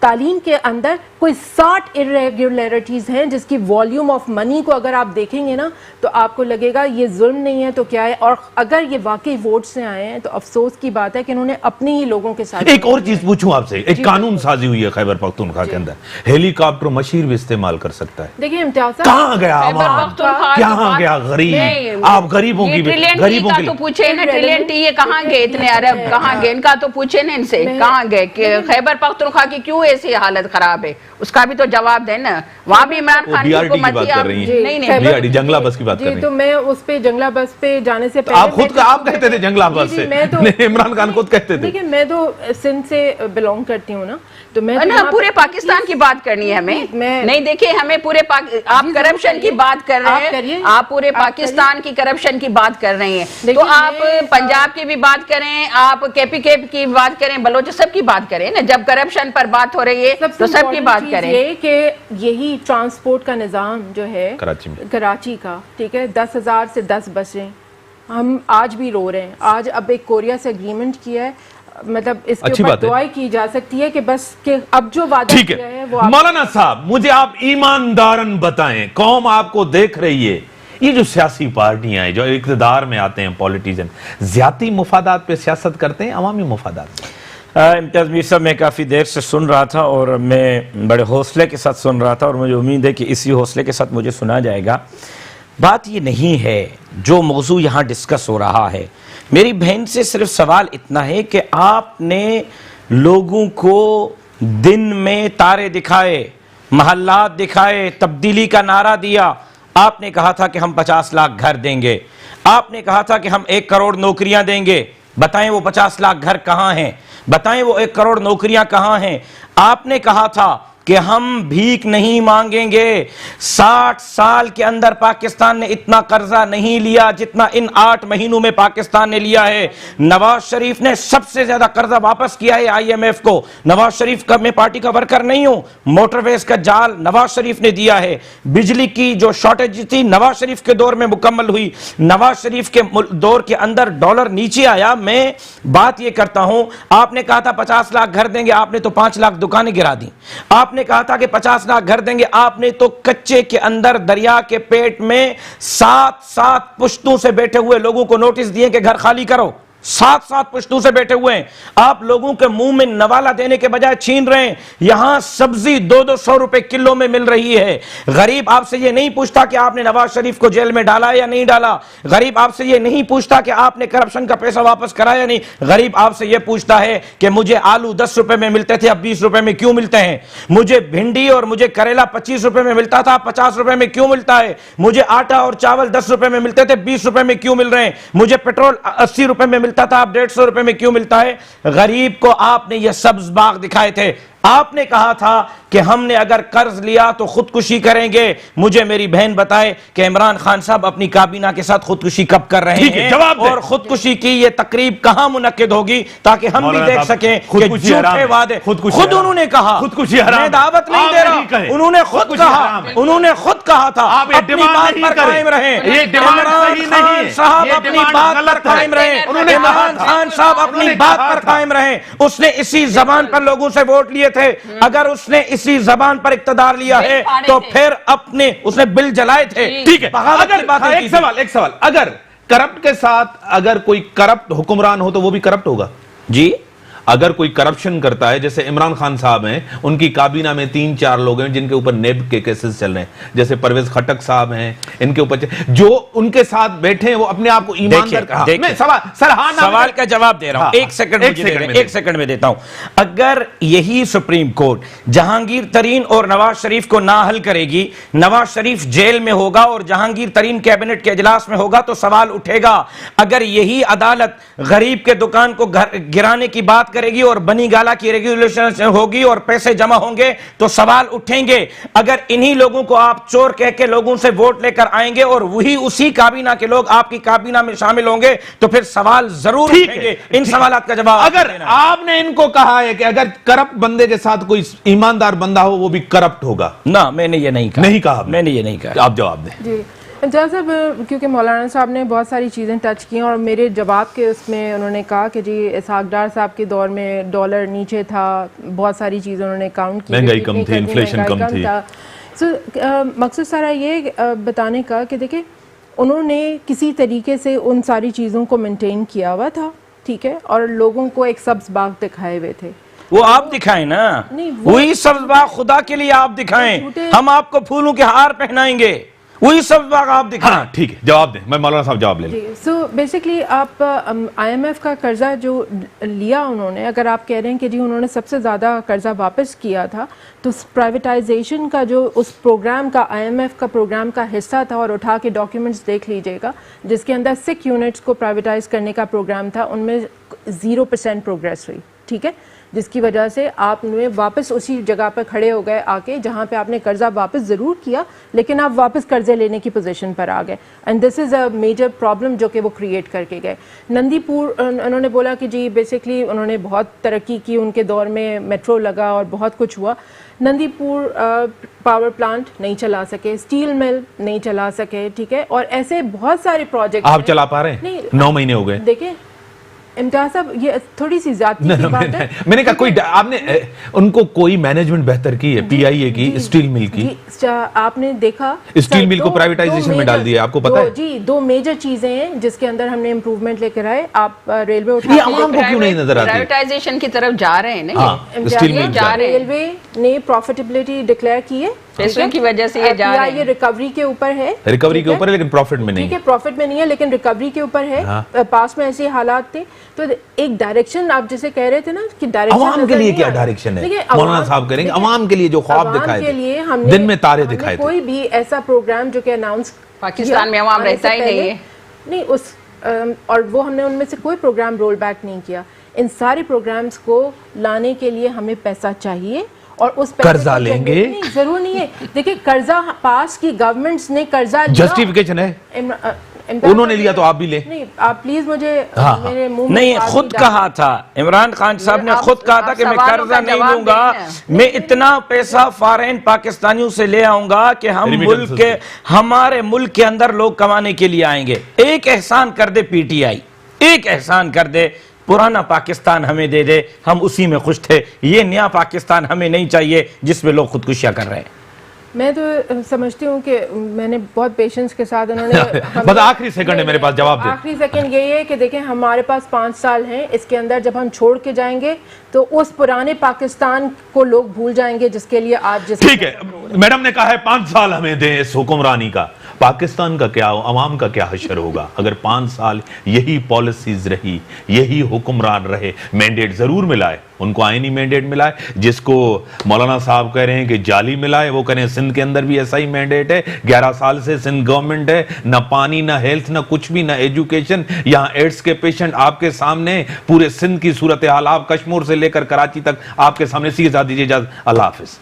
تعلیم کے اندر کوئی 60 irregularities ہیں جس کی والیوم آف منی کو اگر آپ دیکھیں گے نا تو آپ کو لگے گا یہ ظلم نہیں ہے تو کیا ہے. اور اگر یہ واقعی ووٹ سے آئے ہیں تو افسوس کی بات ہے کہ انہوں نے اپنے ہی لوگوں کے ساتھ. ایک اور چیز پوچھوں آپ سے، ایک قانون سازی ہوئی ہے خیبر پختونخوا کے اندر، ہیلی کاپٹر مشیر بھی استعمال کر سکتا ہے. دیکھیں امتیاز کہاں گیا عوام، کہاں گیا غریب؟ آپ غریبوں کی غریبوں کا تو پوچھے نا، ٹریلین ٹی یہ کہاں گئے اتنے عرب، کہاں گئے؟ ان کا تو پوچھے نا ان سے کہاں گئے. خیبر پختونخوا کی کیوں ایسی حالت خراب ہے اس کا بھی تو جواب دینا. وہاں بھی عمران خان کی حکومت نہیں جنگلہ بس کی بات کر رہی ہیں. تو میں اس پہ جنگلہ بس پہ جانے سے پہلے آپ خود آپ کہتے تھے جنگلہ بس سے، عمران خان خود کہتے تھے. دیکھیں میں تو سندھ سے بلونگ کرتی ہوں نا، تو میں پورے پاکستان کی بات کرنی ہے ہمیں. نہیں دیکھیں ہمیں پورے آپ کرپشن کی بات کر رہے ہیں، آپ پورے پاکستان کی کرپشن کی بات کر رہے ہیں، تو آپ پنجاب کی بھی بات کریں، آپ KP کی بات کریں، بلوچ سب کی بات کریں نا. جب کرپشن پر بات ہو رہی ہے تو سب کی بات کریں. یہ کہ یہی ٹرانسپورٹ کا نظام جو ہے کراچی کا، ٹھیک ہے، 10,000 سے 10 بسیں ہم آج بھی رو رہے ہیں. آج اب ایک کوریا سے اگریمنٹ کیا ہے، مطلب اس کے اوپر دعائیں کی جا سکتی ہے کہ بس کہ اب جو وعدہ کیا ہے وہ. مولانا صاحب مجھے آپ ایماندارن بتائیں، قوم آپ کو دیکھ رہی ہے، یہ جو سیاسی پارٹیاں ہیں جو اقتدار میں آتے ہیں، پولیٹیشن ذاتی مفادات پہ سیاست کرتے ہیں عوامی مفادات؟ امتیاز میر صاحب میں کافی دیر سے سن رہا تھا اور میں بڑے حوصلے کے ساتھ سن رہا تھا اور مجھے امید ہے کہ اسی حوصلے کے ساتھ مجھے سنا جائے گا. بات یہ نہیں ہے جو موضوع یہاں ڈسکس ہو رہا ہے. میری بہن سے صرف سوال اتنا ہے کہ آپ نے لوگوں کو دن میں تارے دکھائے، محلات دکھائے، تبدیلی کا نعرہ دیا. آپ نے کہا تھا کہ ہم 50 لاکھ گھر دیں گے، آپ نے کہا تھا کہ ہم 1 کروڑ نوکریاں دیں گے. بتائیں وہ 50 لاکھ گھر کہاں ہیں؟ بتائیں وہ 1 کروڑ نوکریاں کہاں ہیں؟ آپ نے کہا تھا کہ ہم بھیک نہیں مانگیں گے. 60 سال کے اندر پاکستان نے اتنا قرضہ نہیں لیا جتنا ان 8 مہینوں میں پاکستان نے لیا ہے. نواز شریف نے سب سے زیادہ قرضہ واپس کیا ہے IMF کو. نواز شریف کا میں پارٹی کا ورکر نہیں ہوں، موٹر ویز کا جال نواز شریف نے دیا ہے. بجلی کی جو شارٹیج تھی نواز شریف کے دور میں مکمل ہوئی. نواز شریف کے دور کے اندر ڈالر نیچے آیا. میں بات یہ کرتا ہوں، آپ نے کہا تھا 50 لاکھ گھر دیں گے، آپ نے تو 5 لاکھ دکانیں گرا دی. آپ نے کہا تھا کہ 50 لاکھ گھر دیں گے، آپ نے تو کچے کے اندر دریا کے پیٹ میں 7 پشتوں سے بیٹھے ہوئے لوگوں کو نوٹس دیے کہ گھر خالی کرو. 7 پشتوں سے بیٹھے ہوئے ہیں. آپ لوگوں کے منہ میں نوالا دینے کے بجائے چھین رہے ہیں. یہاں سبزی 200 روپے کلو میں مل رہی ہے. غریب آپ سے یہ نہیں پوچھتا کہ آپ نے نواز شریف کو جیل میں ڈالا یا نہیں ڈالا. غریب آپ سے یہ نہیں پوچھتا کہ آپ نے کرپشن کا پیسہ واپس کرایا یا نہیں. غریب آپ سے یہ پوچھتا ہے کہ مجھے آلو 10 روپے میں ملتے تھے اب 20 روپے میں کیوں ملتے ہیں؟ مجھے بھنڈی اور مجھے کریلا 25 روپے میں ملتا تھا 50 روپے میں کیوں ملتا ہے؟ مجھے آٹا اور چاول 10 روپے میں ملتے تھے 20 روپے میں کیوں مل رہے ہیں؟ مجھے پیٹرول 80 روپے میں ملتا تھا اب 150 روپے میں کیوں ملتا ہے؟ غریب کو آپ نے یہ سبز باغ دکھائے تھے. آپ نے کہا تھا کہ ہم نے اگر قرض لیا تو خودکشی کریں گے. مجھے میری بہن بتائے کہ عمران خان صاحب اپنی کابینہ کے ساتھ خودکشی کب کر رہے ہیں, اور خودکشی کی یہ تقریب کہاں منعقد ہوگی تاکہ ہم بھی دیکھ سکیں کہ جھوٹے وعدے. خود انہوں نے کہا, میں دعوت نہیں دے رہا, انہوں نے خود کہا, انہوں نے خود کہا تھا اپنی بات پر قائم رہیں. عمران خان صاحب اپنی بات پر قائم رہیں, عمران خان صاحب اپنی بات پر قائم رہیں. اس نے اسی زبان پر لوگوں سے ووٹ لیے تھے. اگر اس نے اسی زبان پر اقتدار لیا ہے تو پھر اپنے اس نے بل جلائے تھے. ٹھیک ہے, ایک سوال, اگر کرپٹ کے ساتھ اگر کوئی کرپٹ حکمران ہو تو وہ بھی کرپٹ ہوگا؟ جی, اگر کوئی کرپشن کرتا ہے, جیسے عمران خان صاحب ہیں, ان کی کابینہ میں 3-4 لوگ ہیں جن کے اوپر نیب کے کیسز چل رہے ہیں, جیسے پرویز خٹک صاحب ہیں, ان کے اوپر جو ان کے ساتھ بیٹھے ہیں وہ اپنے آپ کو ایماندار کہا. میں سوال کا جواب دے رہا ہوں, ایک سیکنڈ میں دیتا ہوں. اگر یہی سپریم کورٹ جہانگیر ترین اور نواز شریف کو نہ حل کرے گی, نواز شریف جیل میں ہوگا اور جہانگیر ترین کیبنٹ کے اجلاس میں ہوگا تو سوال اٹھے گا. اگر یہی عدالت غریب کے دکان کو گرانے کی بات کرے گی اور بنی گالا کی ریگولیشن ہوگی اور پیسے جمع ہوں گے تو سوال اٹھیں گے. اگر انہی لوگوں کو آپ چور کہہ کے لوگوں سے ووٹ لے کر آئیں گے اور وہی اسی کابینہ کے لوگ آپ کی کابینہ میں شامل ہوں گے تو پھر سوال ضرور اٹھیں گے. ان سوالات کا جواب اگر آپ نے ان کو کہا ہے کہ اگر کرپٹ بندے کے ساتھ کوئی ایماندار بندہ ہو وہ بھی کرپٹ ہوگا, نہ میں نے یہ نہیں کہا, میں نے یہ نہیں کہا. آپ جواب دیں. جی امتیاز صاحب, کیونکہ مولانا صاحب نے بہت ساری چیزیں ٹچ کی اور میرے جواب کے اس میں انہوں نے کہا کہ جی اسحاق ڈار صاحب کے دور میں ڈالر نیچے تھا, بہت ساری چیزیں انہوں نے کاؤنٹ کی, مہنگائی کم تھی, انفلیشن کم تھی. سو مقصد سارا یہ بتانے کا کہ دیکھیں انہوں نے کسی طریقے سے ان ساری چیزوں کو مینٹین کیا ہوا تھا, ٹھیک ہے, اور لوگوں کو ایک سبز باغ دکھائے ہوئے تھے. وہ آپ دکھائیں نا, وہی سبز باغ خدا کے لیے آپ دکھائیں, ہم آپ کو پھولوں کے ہار پہنائیں گے, وہی سب باغ آپ دکھائیں. ٹھیک ہے, جواب دیں, میں مولانا صاحب جواب لے لیں. سو بیسکلی آپ آئی ایم ایف کا قرضہ جو لیا انہوں نے, اگر آپ کہہ رہے ہیں کہ جی انہوں نے سب سے زیادہ قرضہ واپس کیا تھا تو پرائیویٹائزیشن کا جو اس پروگرام کا آئی ایم ایف کا پروگرام کا حصہ تھا, اور اٹھا کے ڈاکیومنٹس دیکھ لیجئے گا جس کے اندر 6 یونٹس کو پرائیویٹائز کرنے کا پروگرام تھا, ان میں 0% پروگریس ہوئی, ٹھیک ہے, جس کی وجہ سے آپ نے واپس اسی جگہ پر کھڑے ہو گئے آ کے جہاں پہ آپ نے قرضہ واپس ضرور کیا لیکن آپ واپس قرضے لینے کی پوزیشن پر آ گئے. And this is a major problem جو کہ وہ کریٹ کر کے گئے. نندی پور انہوں نے بولا کہ جی بیسکلی انہوں نے بہت ترقی کی, ان کے دور میں میٹرو لگا اور بہت کچھ ہوا. نندی پور پاور پلانٹ نہیں چلا سکے, اسٹیل مل نہیں چلا سکے, ٹھیک ہے, اور ایسے بہت سارے پروجیکٹ آپ چلا پا رہے ہیں, 9 مہینے ہو گئے. دیکھیں امتیاز صاحب یہ تھوڑی سی زیادتی کی بات ہے. میں نے کہا کوئی آپ نے ان کو کوئی مینجمنٹ بہتر کی ہے, پی آئی اے کی, اسٹیل مل کی, آپ نے دیکھا اسٹیل مل کو پرائیویٹائزیشن میں ڈال دیا, آپ کو پتا ہے جی 2 میجر چیزیں ہیں جس کے اندر ہم نے امپروومنٹ لے کر آئے. آپ ریلوے اٹھا, یہ عوام کو کیوں نہیں نظر آتی؟ پرائیویٹائزیشن کی طرف جا رہے ہیں نا, ریلوے نے پروفیٹیبلٹی ڈکلیئر کی ہے, پیسوں کی وجہ سے یہ جا رہے ہیں. یہ ریکوری کے اوپر ہے, ریکوری کے اوپر ہے لیکن پروفٹ میں نہیں. ٹھیک ہے, پروفٹ میں نہیں ہے لیکن ریکوری کے اوپر ہے. پاس میں ایسے حالات تھے تو ایک ڈائریکشن آپ جیسے کہہ رہے تھے نا کہ ڈائریکشن عوام کے لیے کیا ڈائریکشن ہے, مولانا صاحب کریں گے, عوام کے لیے جو خواب دکھائے تھے, دن میں تارے دکھائے تھے. کوئی بھی ایسا پروگرام جو کہ اناؤنس پاکستان میں عوام رہتا ہی نہیں ہے, نہیں اس اور وہ ہم نے ان میں سے کوئی پروگرام رول بیک نہیں کیا. ان سارے پروگرامز کو لانے کے لیے ہمیں پیسہ چاہیے اور اس قرضہ لیں گے, ضرور نہیں ہے. دیکھیں قرضہ پاس کی گورنمنٹس نے قرضہ جسٹیفیکیشن ہے, انہوں نے لیا تو آپ بھی لیں. نہیں آپ پلیز مجھے میرے منہ نہیں, خود کہا تھا عمران خان صاحب نے, خود کہا تھا کہ میں قرضہ نہیں لوں گا, میں اتنا پیسہ فارین پاکستانیوں سے لے آؤں گا کہ ہم ملک کے, ہمارے ملک کے اندر لوگ کمانے کے لیے آئیں گے. ایک احسان کر دے پی ٹی آئی, ایک احسان کر دے, پرانا پاکستان ہمیں دے دے, ہم اسی میں خوش تھے. یہ نیا پاکستان ہمیں نہیں چاہیے جس میں لوگ خودکشیاں کر رہے ہیں. میں تو سمجھتی ہوں کہ میں نے بہت پیشنس کے ساتھ انہوں نے بس آخری سیکنڈ ہے میرے پاس, جواب دیں. آخری سیکنڈ یہی ہے کہ دیکھیں ہمارے پاس 5 سال ہیں, اس کے اندر جب ہم چھوڑ کے جائیں گے تو اس پرانے پاکستان کو لوگ بھول جائیں گے جس کے لیے آج جس. ٹھیک ہے, میڈم نے کہا ہے 5 سال ہمیں دیں اس حکمرانی کا, پاکستان کا کیا، عوام کا کیا حشر ہوگا اگر 5 سال یہی پالیسیز رہی، یہی حکمران رہے؟ مینڈیٹ ضرور ملا ہے ان کو، آئینی مینڈیٹ ملا ہے، جس کو مولانا صاحب کہہ رہے ہیں کہ جعلی ملا ہے، وہ کہہ رہے ہیں سندھ کے اندر بھی ایسا ہی مینڈیٹ ہے، 11 سال سے سندھ گورنمنٹ ہے، نہ پانی نہ ہیلتھ نہ کچھ بھی، نہ ایجوکیشن، یہاں ایڈز کے پیشنٹ آپ کے سامنے، پورے سندھ کی صورتحال آپ کشمور سے لے کر کراچی تک آپ کے سامنے، سی دیجیے اجازت، اللہ حافظ.